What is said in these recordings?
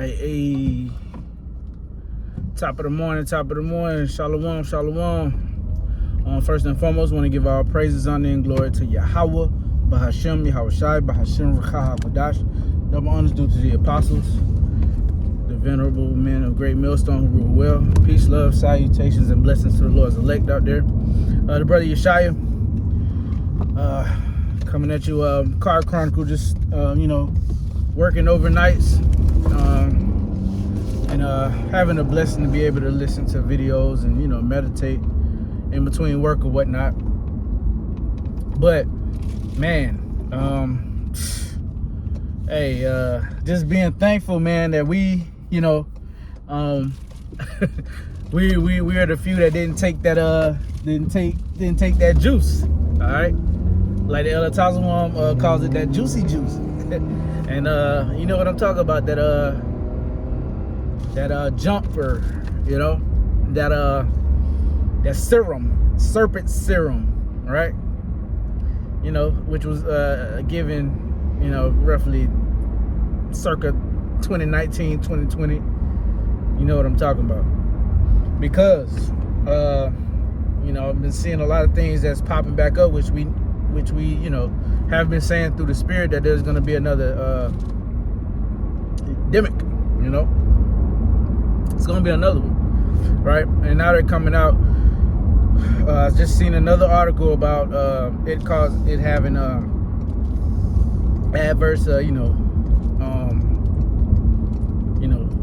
right, top of the morning, shalom, shalom. First and foremost, want to give all praises, honor, and glory to Yahweh, Bahashem, Yahushai, Bahashem, Rechah, HaKodash. Double honors due to the apostles, the venerable men of great millstone who rule well. Peace, love, salutations, and blessings to the Lord's elect out there. The brother Yeshaya, coming at you, Car Chronicle, just, working overnights. And having a blessing to be able to listen to videos and meditate in between work or whatnot. But man, just being thankful, man, that we we are the few that didn't take that didn't take that juice. All right, like the El Tazawam calls it, that juicy juice. And you know what I'm talking about, that jumper, that serum, serpent serum, right? Which was given, roughly circa 2019, 2020. You know what I'm talking about. Because I've been seeing a lot of things that's popping back up, which we have been saying through the spirit that there's going to be another epidemic. It's going to be another one, right? And now they're coming out. I just seen another article about it having adverse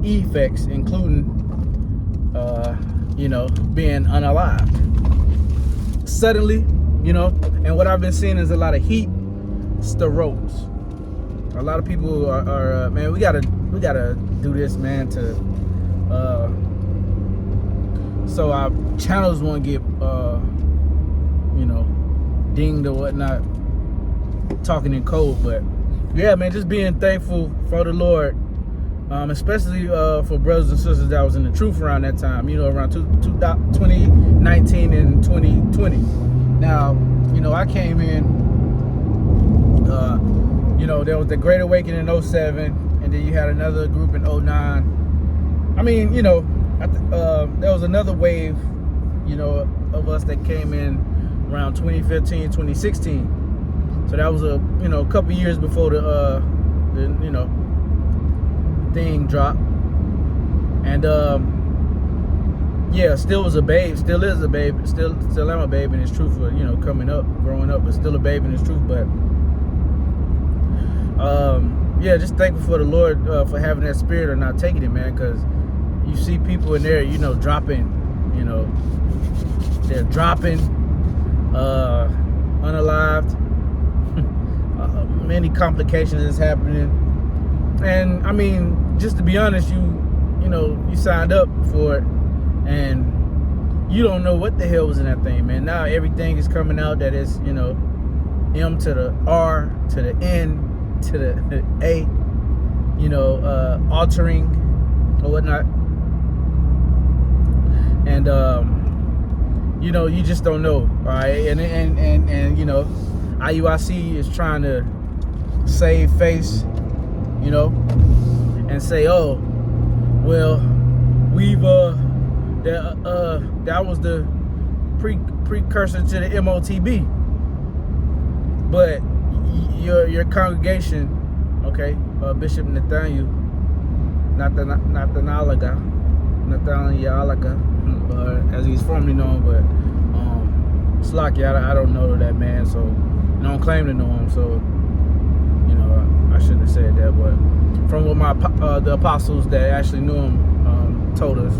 effects, including being unalived suddenly. And what I've been seeing is a lot of heat strokes. A lot of people are man, we gotta do this, man, to so our channels won't get dinged or whatnot, talking in code. But yeah, man, just being thankful for the Lord, especially for brothers and sisters that was in the truth around that time, around 2019 and 2020. Now, I came in, there was the Great Awakening in 07, and then you had another group in 09. I mean, there was another wave, of us that came in around 2015, 2016. So that was a couple years before the thing dropped. And yeah, still was a babe, still is a babe, still am a babe in his truth for, coming up, growing up, but still a babe in his truth. But yeah, just thankful for the Lord for having that spirit or not taking it, man, because you see people in there, dropping, they're dropping, unalived, many complications is happening. And I mean, just to be honest, you signed up for it, and you don't know what the hell was in that thing, man. Now everything is coming out that is, M to the R to the N to the A, altering or whatnot. And you just don't know, all right? And IUIC is trying to save face, and say, oh, well, we've that was the precursor to the MOTB. But your congregation, okay, Bishop Nathaniel, Nathaniel, as he's formerly known, but Slocky, I don't know that man, so I don't claim to know him, so I shouldn't have said that. But from what the apostles that actually knew him told us.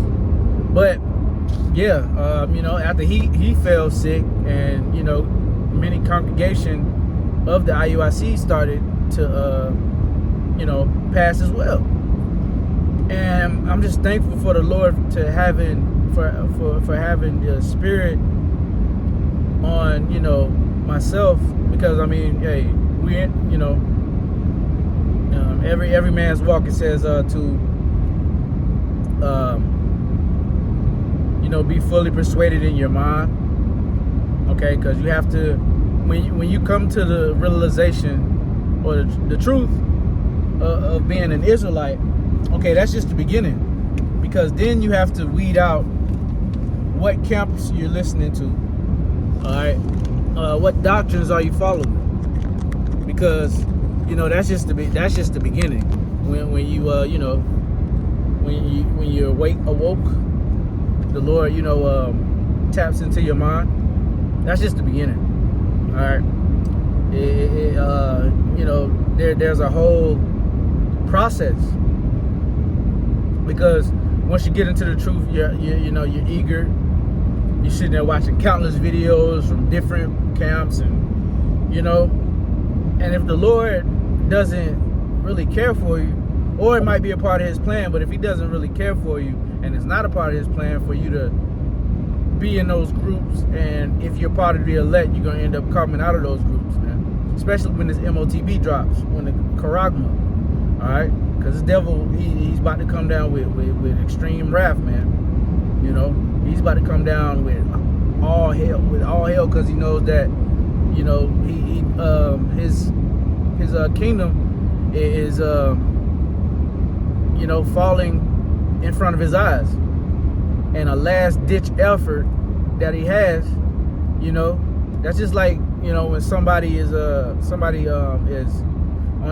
But yeah, after he fell sick, and many congregation of the IUIC started to pass as well. And I'm just thankful for the Lord for having the spirit on myself, because I mean, hey, we every man's walk, it says to be fully persuaded in your mind, okay? Because you have to, when you come to the realization or the truth of being an Israelite, Okay, that's just the beginning. Because then you have to weed out what camps you're listening to. All right, what doctrines are you following? Because that's just the beginning. When you when you're awoke, the Lord taps into your mind. That's just the beginning. All right, there's a whole process, because once you get into the truth, you're eager. You're sitting there watching countless videos from different camps, and if the Lord doesn't really care for you, or it might be a part of His plan, but if He doesn't really care for you, and it's not a part of His plan for you to be in those groups, and if you're part of the elect, you're gonna end up coming out of those groups, man. Especially when this MOTB drops, when the Karagma, all right, because the devil, he's about to come down with extreme wrath, man. He's about to come down with all hell, because he knows that his kingdom is falling in front of his eyes, and a last ditch effort that he has, that's just like when somebody is on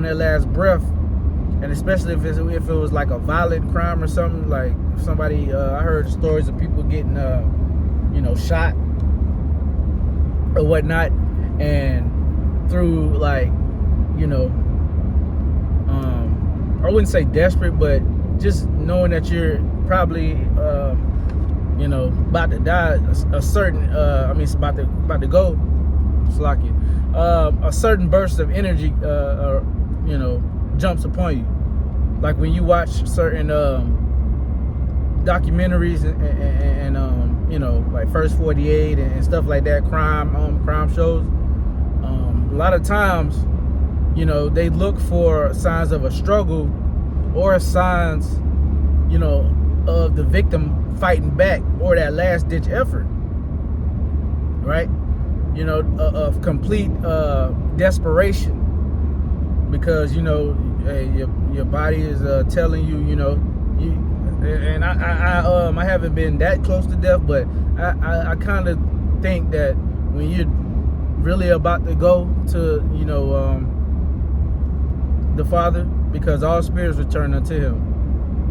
their last breath, and especially if it was like a violent crime or something, like if somebody I heard stories of people getting shot or whatnot, and through like I wouldn't say desperate, but just knowing that you're probably about to die, a certain it's about to go, Slacky, a certain burst of energy jumps upon you, like when you watch certain documentaries and like First 48 and stuff like that, crime shows. A lot of times, they look for signs of a struggle, or signs, of the victim fighting back, or that last ditch effort, right? Of complete desperation, because your body is telling you, and I haven't been that close to death, but I kind of think that when you're really about to go to the Father, because all spirits return unto Him,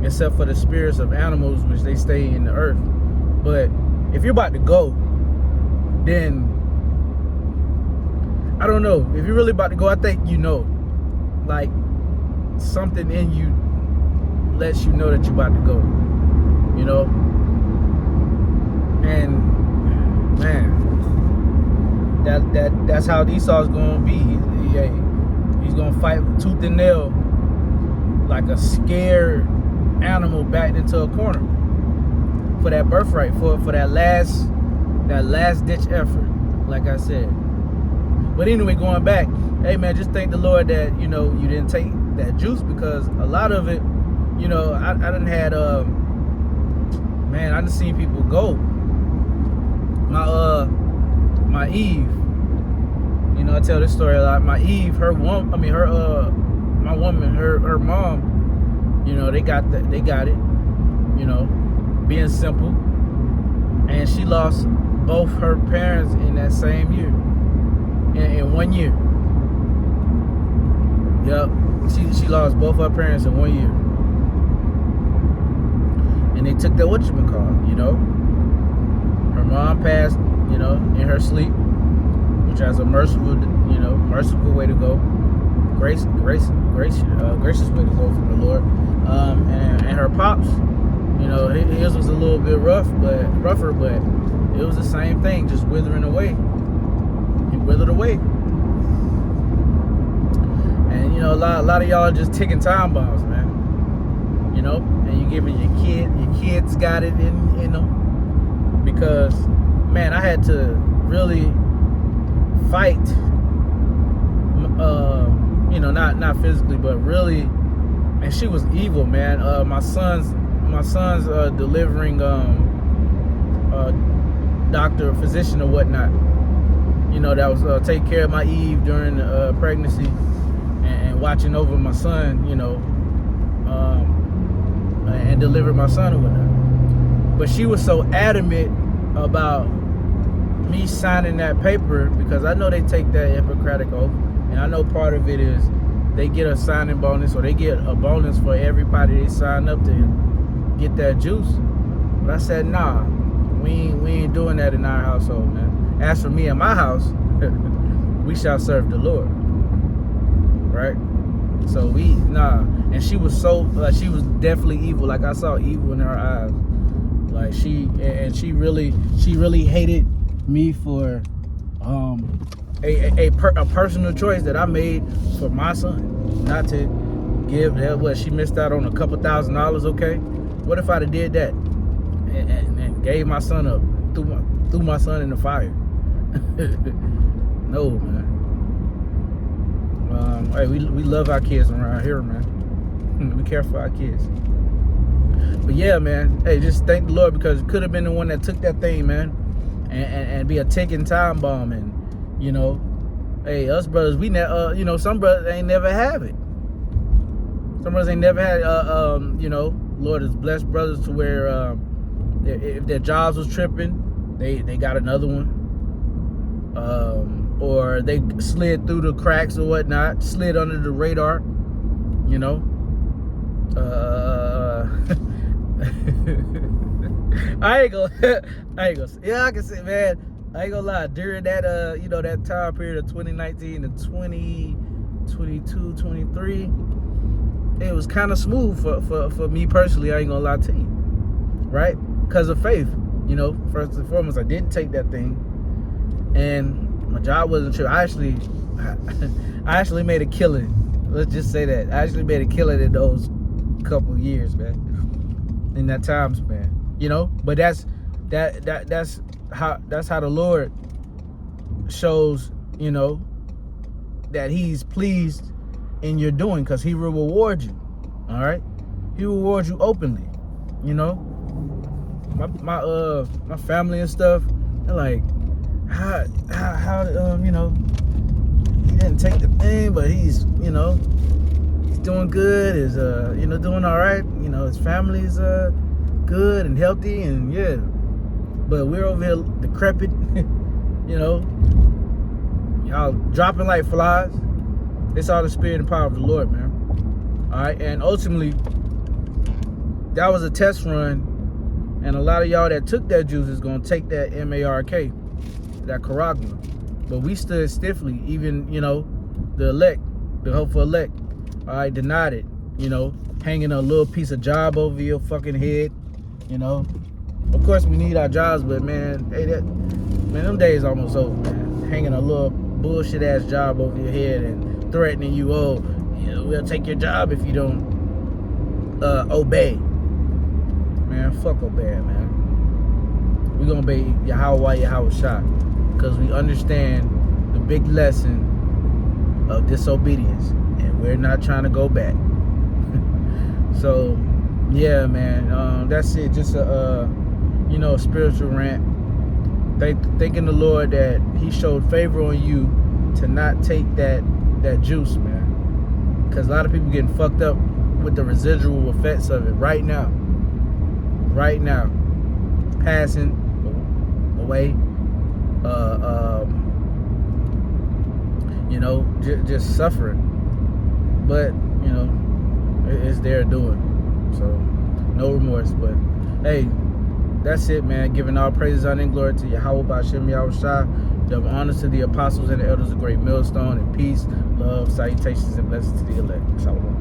except for the spirits of animals, which they stay in the earth. But if you're about to go, then I don't know. If you're really about to go, I think like something in you lets you know that you're about to go. And man, that's how Esau's gonna be. He's gonna fight with tooth and nail, like a scared animal backed into a corner, for that birthright, for that last ditch effort, like I said. But anyway, going back, hey man, just thank the Lord that you didn't take that juice, because a lot of it, I done had I done seen people go. My Eve, I tell this story a lot. My Eve, her mom, they got it, being simple, and she lost both her parents in that same year, in 1 year. Yep, she lost both her parents in 1 year, and they took that whatchamacallit, her mom passed, in her sleep, which has a merciful way to go, gracious way to go from the Lord. And her pops, his was a little bit rougher, but it was the same thing, just withering away. He withered away. And a lot of y'all are just ticking time bombs, man. And you giving your kids got it in them, because man, I had to really fight, not physically, but really. And she was evil, man. My son's delivering doctor, physician, or whatnot, that was taking care of my Eve during pregnancy, and watching over my son, and delivered my son or whatnot. But she was so adamant about me signing that paper, because I know they take that Hippocratic oath, and I know part of it is they get a signing bonus, or they get a bonus for everybody they sign up to get that juice. But I said, nah, we ain't doing that in our household, man. As for me and my house, we shall serve the Lord, right? So and she was she was definitely evil. Like, I saw evil in her eyes. Like, she really hated me for a personal choice that I made for my son, not to give what she missed out on a couple $1,000s. Okay, what if I'd have did that and gave my son up, threw my son in the fire? No, man. Hey, we love our kids around here, man. Be careful our kids. But yeah, man. Hey, just thank the Lord, because it could have been the one that took that thing, man, and be a ticking time bomb. And hey, us brothers, we some brothers ain't never have it. Some brothers ain't never had Lord has blessed brothers to where if their jobs was tripping, they got another one. Or they slid through the cracks or whatnot, slid under the radar, I ain't gonna, yeah, I can say, man, I ain't gonna lie, during that, that time period of 2019 to 2022, 23, it was kind of smooth for me personally. I ain't gonna lie to you, right? Because of faith, first and foremost, I didn't take that thing, and my job wasn't true. I actually made a killing. Let's just say that. I actually made a killing in those couple years, man. In that time span. But that's how the Lord shows, that He's pleased in your doing, because He will reward you. All right? He will reward you openly. My family and stuff, they're like, how he didn't take the thing, but he's doing good, is doing all right, his family's good and healthy, and yeah, but we're over here decrepit, y'all dropping like flies. It's all the spirit and power of the Lord, man. All right, and ultimately that was a test run, and a lot of y'all that took that juice is gonna take that MARK, that charagma. But we stood stiffly, even, the elect, the hopeful elect, all right, denied it, hanging a little piece of job over your fucking head, Of course, we need our jobs, but man, hey, them days almost over, man. Hanging a little bullshit ass job over your head and threatening you, we'll take your job if you don't obey. Man, fuck obey, man. We're gonna obey Yahweh Shah, because we understand the big lesson of disobedience, and we're not trying to go back. So yeah, man, that's it. Just a spiritual rant. Thanking the Lord that He showed favor on you to not take that juice, man, because a lot of people getting fucked up with the residual effects of it right now, passing away, just suffering, but it's their doing, so no remorse. But hey, that's it, man. Giving all praises, honor, and glory to Yahweh B'Shem Yahushua. Double honors to the apostles and the elders of Great Millstone, and peace, love, salutations, and blessings to the elect. Shalom.